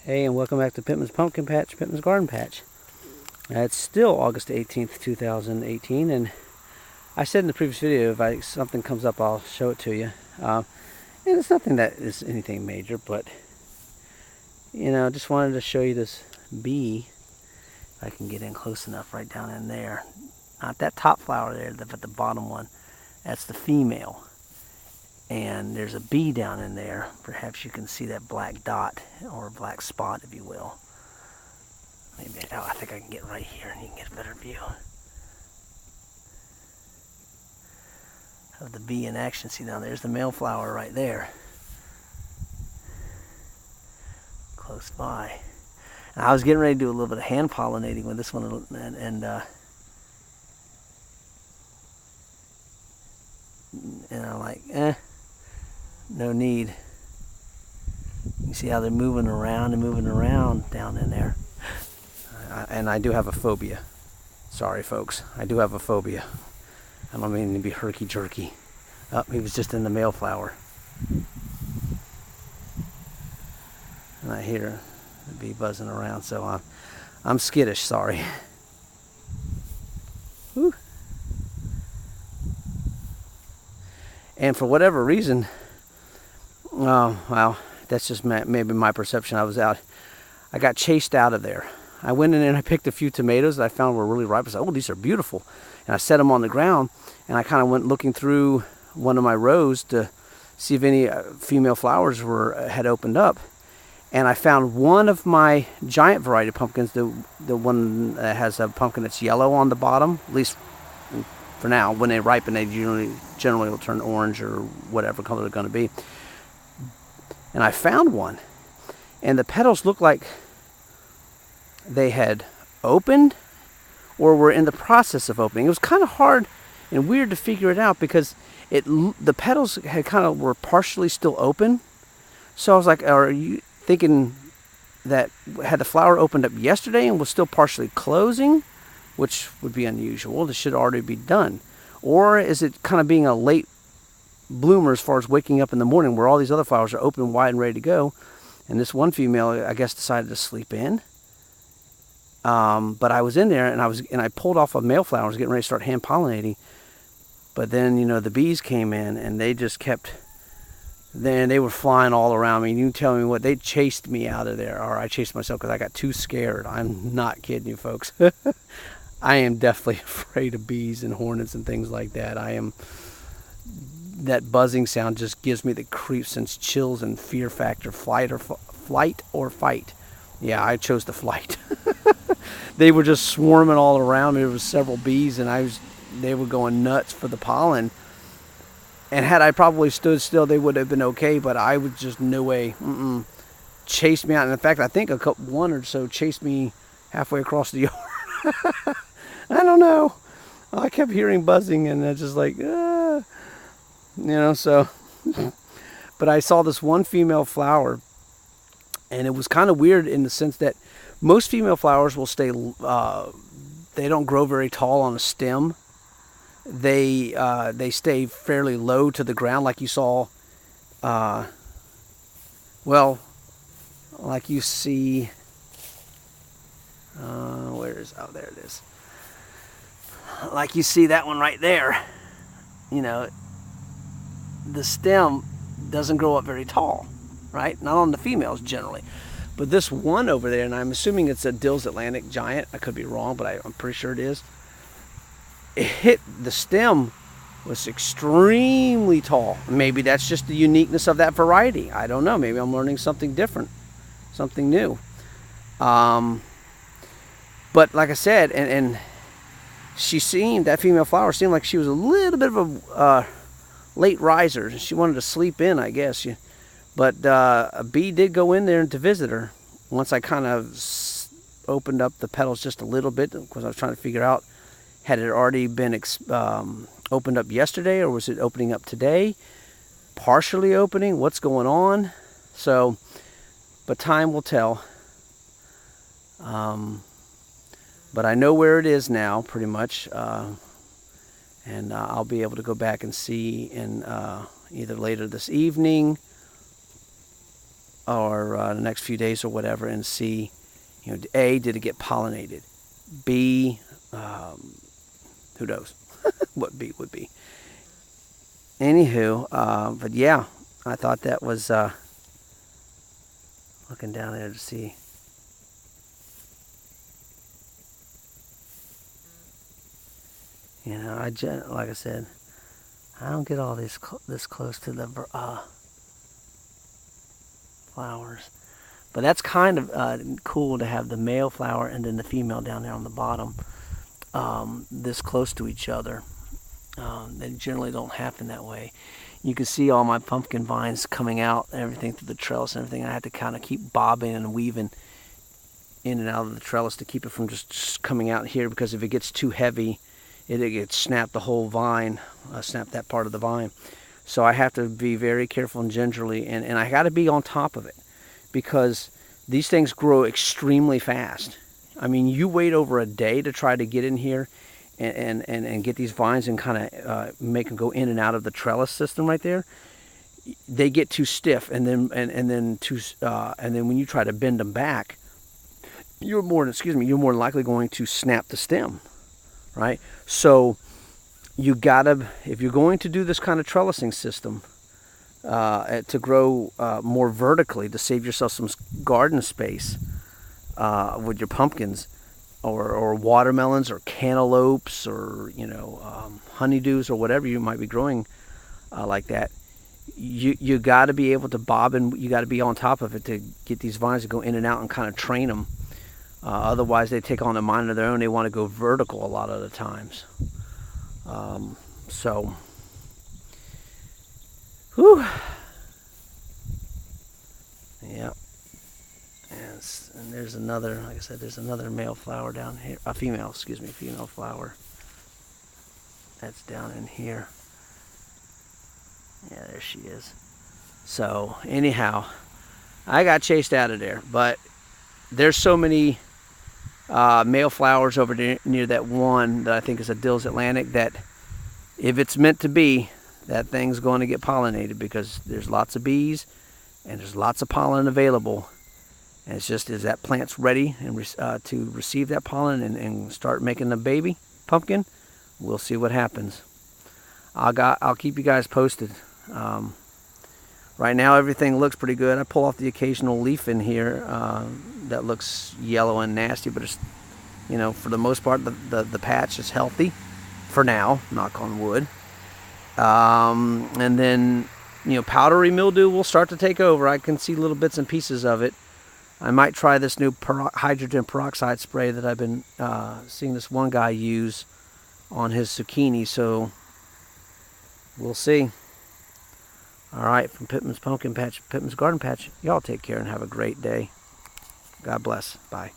Hey, and welcome back to Pittman's Pumpkin Patch, Pittman's Garden Patch. It's still August 18th, 2018, and I said in the previous video if something comes up, I'll show it to you. And it's nothing that is anything major, but, just wanted to show you this bee. If I can get in close enough right down in there. Not that top flower there, but the bottom one. That's the female. And there's a bee down in there. Perhaps you can see that black dot, or black spot, if you will. Maybe, I think I can get right here and you can get a better view of the bee in action. See, now there's the male flower right there, close by. And I was getting ready to do a little bit of hand pollinating with this one, and I'm like, no need. You see how they're moving around and moving around down in there. And I do have a phobia. Sorry, folks. I do have a phobia. I don't mean to be herky-jerky. Oh, he was just in the male flower. And I hear the bee buzzing around, so I'm skittish, sorry. Whew. And for whatever reason, well, that's just maybe my perception. I got chased out of there. I went in there and I picked a few tomatoes that I found were really ripe. I said, oh, these are beautiful. And I set them on the ground, and I kind of went looking through one of my rows to see if any female flowers had opened up. And I found one of my giant variety pumpkins, the one that has a pumpkin that's yellow on the bottom, at least for now. When they ripen, they generally will turn orange or whatever color they're going to be. And I found one, and the petals looked like they had opened or were in the process of opening. It was kind of hard and weird to figure it out because the petals were partially still open. So I was like, are you thinking that had the flower opened up yesterday and was still partially closing, which would be unusual? This should already be done. Or is it kind of being a late bloomer as far as waking up in the morning where all these other flowers are open, wide, and ready to go, and this one female, I guess, decided to sleep in. But I was in there, and I pulled off a male flower. I was getting ready to start hand pollinating, but then the bees came in, and they just kept. Then they were flying all around me. And you tell me what, they chased me out of there, or I chased myself because I got too scared. I'm not kidding you, folks. I am definitely afraid of bees and hornets and things like that. That buzzing sound just gives me the creeps and chills and fear factor. Flight or fight. Yeah, I chose the flight. They were just swarming all around me. There was several bees, and they were going nuts for the pollen. And had I probably stood still, they would have been okay. But I was just no way. Chased me out. And in fact, I think one or so chased me halfway across the yard. I don't know. I kept hearing buzzing, and it's just like, so. But I saw this one female flower, and it was kind of weird in the sense that most female flowers will stay, they don't grow very tall on a stem. They stay fairly low to the ground, like you saw, like you see, there it is. Like you see that one right there, the stem doesn't grow up very tall, right? Not on the females generally. But this one over there, and I'm assuming it's a Dill's Atlantic giant. I could be wrong, but I'm pretty sure it is. The stem was extremely tall. Maybe that's just the uniqueness of that variety. I don't know. Maybe I'm learning something different, something new. But like I said, and that female flower seemed like she was a little bit of a late riser. She wanted to sleep in, I guess. But a bee did go in there to visit her once I kind of opened up the petals just a little bit, because I was trying to figure out, had it already been opened up yesterday, or was it opening up today? Partially opening? What's going on? So, but time will tell. But I know where it is now, pretty much. And I'll be able to go back and see in either later this evening or the next few days or whatever, and see, A, did it get pollinated? B, who knows what B would be. Anywho, but yeah, I thought that was looking down there to see. Like I said, I don't get all this close to the flowers. But that's kind of cool to have the male flower and then the female down there on the bottom this close to each other. They generally don't happen that way. You can see all my pumpkin vines coming out, everything through the trellis and everything. I had to kind of keep bobbing and weaving in and out of the trellis to keep it from just coming out here, because if it gets too heavy, it gets snapped the whole vine, snap that part of the vine. So I have to be very careful and gingerly, and I got to be on top of it, because these things grow extremely fast. I mean, you wait over a day to try to get in here and get these vines and kind of make them go in and out of the trellis system right there. They get too stiff, and then when you try to bend them back, you're more than likely going to snap the stem, right? So you gotta, if you're going to do this kind of trellising system to grow more vertically, to save yourself some garden space with your pumpkins, or watermelons, or cantaloupes, or honeydews, or whatever you might be growing like that, you got to be able to bob, and you got to be on top of it to get these vines to go in and out and kind of train them. Otherwise, they take on a mind of their own. They want to go vertical a lot of the times. So, whew. Yeah. And there's another, like I said, there's another male flower down here. Female flower. That's down in here. Yeah, there she is. So, anyhow, I got chased out of there. But there's so many male flowers over near that one that I think is a Dills Atlantic, that if it's meant to be, that thing's going to get pollinated, because there's lots of bees and there's lots of pollen available. And it's just, is that plant's ready and to receive that pollen and start making a baby pumpkin? We'll see what happens. I'll keep you guys posted. Right now everything looks pretty good. I pull off the occasional leaf in here that looks yellow and nasty, but it's, for the most part, the patch is healthy for now, knock on wood. And then, powdery mildew will start to take over. I can see little bits and pieces of it. I might try this new hydrogen peroxide spray that I've been seeing this one guy use on his zucchini, so we'll see. All right, from Pittman's Pumpkin Patch, Pittman's Garden Patch, y'all take care and have a great day. God bless. Bye.